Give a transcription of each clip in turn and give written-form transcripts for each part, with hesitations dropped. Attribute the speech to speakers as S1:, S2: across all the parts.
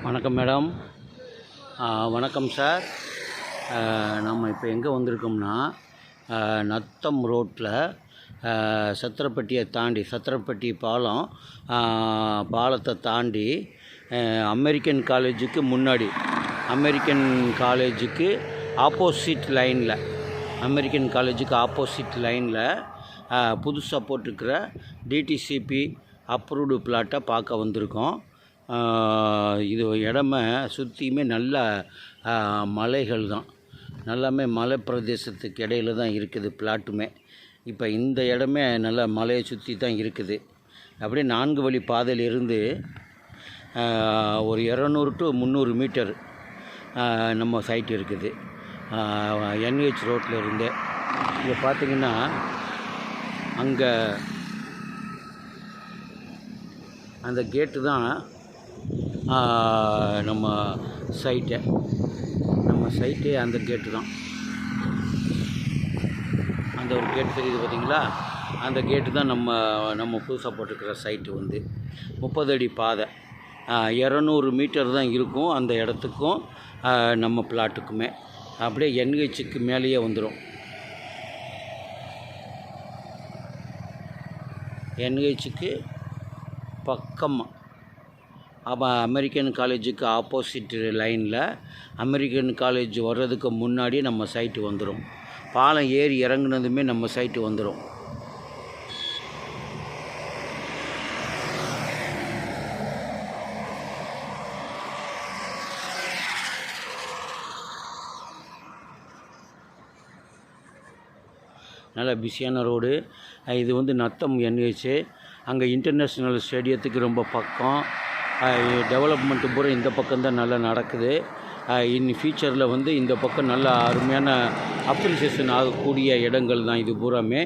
S1: வணக்கம் மேடம். வணக்கம் சார். நம்ம இப்போ எங்கே வந்திருக்கோம்னா நத்தம் ரோட்டில் சத்திரப்பட்டியை தாண்டி சத்திரப்பட்டி பாலத்தை தாண்டி அமெரிக்கன் காலேஜுக்கு முன்னாடி அமெரிக்கன் காலேஜுக்கு ஆப்போசிட் லைனில் புதுசாக போட்டிருக்கிற டிடிசிபி அப்ரூவ்டு பிளாட்டை பார்க்க வந்திருக்கோம். இது இடமே சுற்றியுமே நல்ல மலைகள் தான், நல்லாமே மலை பிரதேசத்துக்கு இடையில தான் இருக்குது பிளாட்டுமே. இப்போ இந்த இடமே நல்ல மலையை சுற்றி தான் இருக்குது. அப்படியே 4 வழி பாதையிலிருந்து ஒரு 200 to 300 மீட்டர் நம்ம சைட் இருக்குது. NH ரோட்டில் இருந்து இங்கே பார்த்திங்கன்னா அங்கே அந்த கேட்டு தான் நம்ம சைட்டே அந்த கேட்டு தான். அந்த ஒரு கேட் தெரியுது பார்த்திங்களா, அந்த கேட்டு தான் நம்ம புதுசாக போட்டிருக்கிற சைட்டு வந்து 30 அடி பாதை, 200 மீட்டர் தான் இருக்கும் அந்த இடத்துக்கும் நம்ம பிளாட்டுக்குமே. அப்படியே NHக்கு மேலேயே வந்துடும். NHக்கு பக்கமாக அப்போ அமெரிக்கன் காலேஜுக்கு ஆப்போசிட் லைனில் அமெரிக்கன் காலேஜ் வர்றதுக்கு முன்னாடி நம்ம சைட்டு வந்துடும். பாலம் ஏறி இறங்குனதுமே நம்ம சைட்டு வந்துடும். நல்ல பிஸியான ரோடு இது வந்து நத்தம் NH. அங்கே இன்டர்நேஷ்னல் ஸ்டேடியத்துக்கு ரொம்ப பக்கம். டெவலப்மெண்ட்டு பூரா இந்த பக்கம்தான் நல்லா நடக்குது. இனி ஃபியூச்சரில் வந்து இந்த பக்கம் நல்ல அருமையான அப்ரிசியேஷன் ஆகக்கூடிய இடங்கள் தான் இது பூராமே.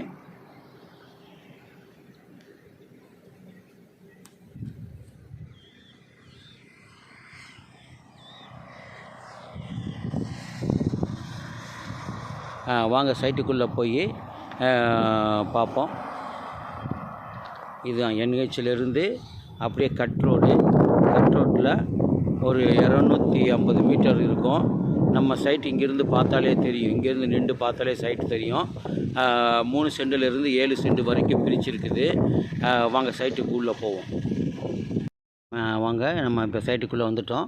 S1: வாங்க சைட்டுக்குள்ளே போய் பார்ப்போம். இதுதான் NHலேருந்து அப்படியே கட் ரோட்டில் ஒரு 250 மீட்டர் இருக்கும் நம்ம சைட். இங்கேருந்து பார்த்தாலே தெரியும், இங்கேருந்து நின்று பார்த்தாலே சைட்டு தெரியும். 3 சென்டிலிருந்து 7 சென்ட் வரைக்கும் பிரிச்சுருக்குது. வாங்க சைட்டுக்கு உள்ளே போவோம். வாங்க நம்ம இப்போ சைட்டுக்குள்ளே வந்துட்டோம்.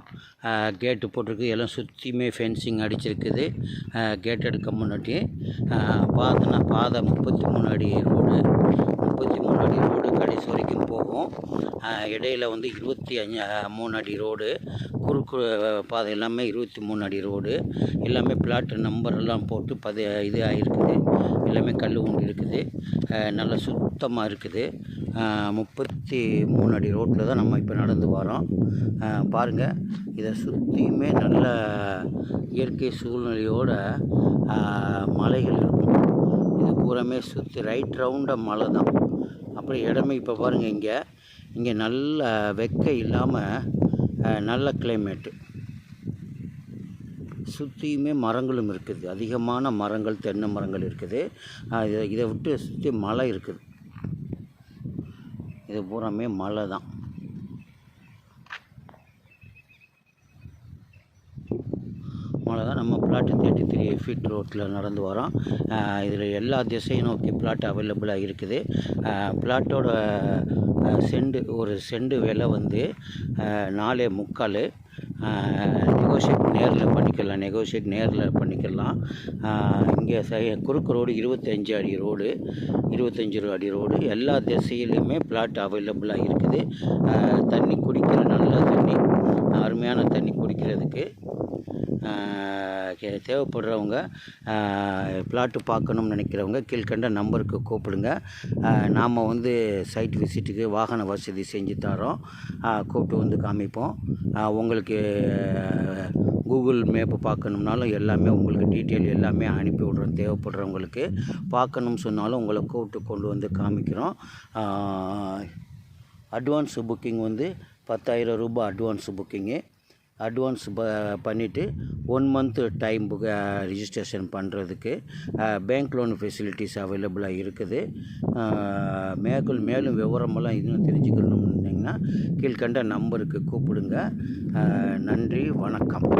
S1: கேட்டு போட்டிருக்கு, எல்லாம் சுற்றியுமே ஃபென்சிங் அடிச்சிருக்குது. கேட் எடுக்க முன்னாடி பார்த்தோன்னா பாதை 33 அடி ரோடு கடைசி வரைக்கும் போகும். இடையில் வந்து 23 அடி ரோடு, குறுக்கு பாதை எல்லாமே 23 அடி ரோடு. எல்லாமே பிளாட் நம்பர் எல்லாம் போட்டு இது ஆகிருக்குது. எல்லாமே கல் ஊண்டி இருக்குது. நல்லா சுத்தமாக இருக்குது. 33 அடி ரோட்டில் தான் நம்ம இப்போ நடந்து வரோம். பாருங்கள், இதை சுற்றியுமே நல்ல இயற்கை சூழ்நிலையோட மலைகள் இருக்கும். இது பூராமே சுற்றி ரைட் ரவுண்டாக மலை தான். அப்புறம் இடமே இப்போ பாருங்கள், இங்கே நல்ல வெக்கை இல்லாமல் நல்ல கிளைமேட்டு. சுற்றியுமே மரங்களும் இருக்குது, அதிகமான மரங்கள், தென்னை மரங்கள் இருக்குது. இதை விட்டு சுற்றி மலை இருக்குது. இது பூராமே மலை தான். நம்ம பிளாட்டு 33 ஃபீட் ரோட்டில் நடந்து வரோம். இதில் எல்லா திசையும் நோக்கி பிளாட் அவைலபிளாக இருக்குது. பிளாட்டோட ஒரு செண்டு விலை வந்து 4.25. நெகோஷியேட் நேரில் பண்ணிக்கலாம். இங்கே குறுக்கு ரோடு 25 அடி ரோடு. எல்லா திசையிலையுமே பிளாட் அவைலபிளாக இருக்குது. தண்ணி குடிக்கிற நல்ல தண்ணி, அருமையான தண்ணி குடிக்கிறதுக்கு தேவைப்படுறவங்க, பிளாட்டு பார்க்கணும்னு நினைக்கிறவங்க கீழ்கண்ட நம்பருக்கு கூப்பிடுங்க. நாம் வந்து சைட் விசிட்டுக்கு வாகன வசதி செஞ்சு தரோம். கூப்பிட்டு வந்து காமிப்போம். உங்களுக்கு கூகுள் மேப்பு பார்க்கணும்னாலும் எல்லாமே உங்களுக்கு டீட்டெயில் எல்லாமே அனுப்பி விட்றோம். தேவைப்படுறவங்களுக்கு பார்க்கணும்னு சொன்னாலும் உங்களை கூப்பிட்டு கொண்டு வந்து காமிக்கிறோம். அட்வான்ஸ் புக்கிங் வந்து 10,000 ரூபாய் அட்வான்ஸ் புக்கிங்கு. அட்வான்ஸ் பண்ணிவிட்டு 1 மந்த் டைம் ரிஜிஸ்ட்ரேஷன் பண்ணுறதுக்கு பேங்க் லோன் ஃபெசிலிட்டிஸ் அவைலபிளாக இருக்குது. மேலும் விவரமெல்லாம் இன்னும் தெரிஞ்சுக்கணும்னு கீழ்கண்ட நம்பருக்கு கூப்பிடுங்க. நன்றி, வணக்கம்.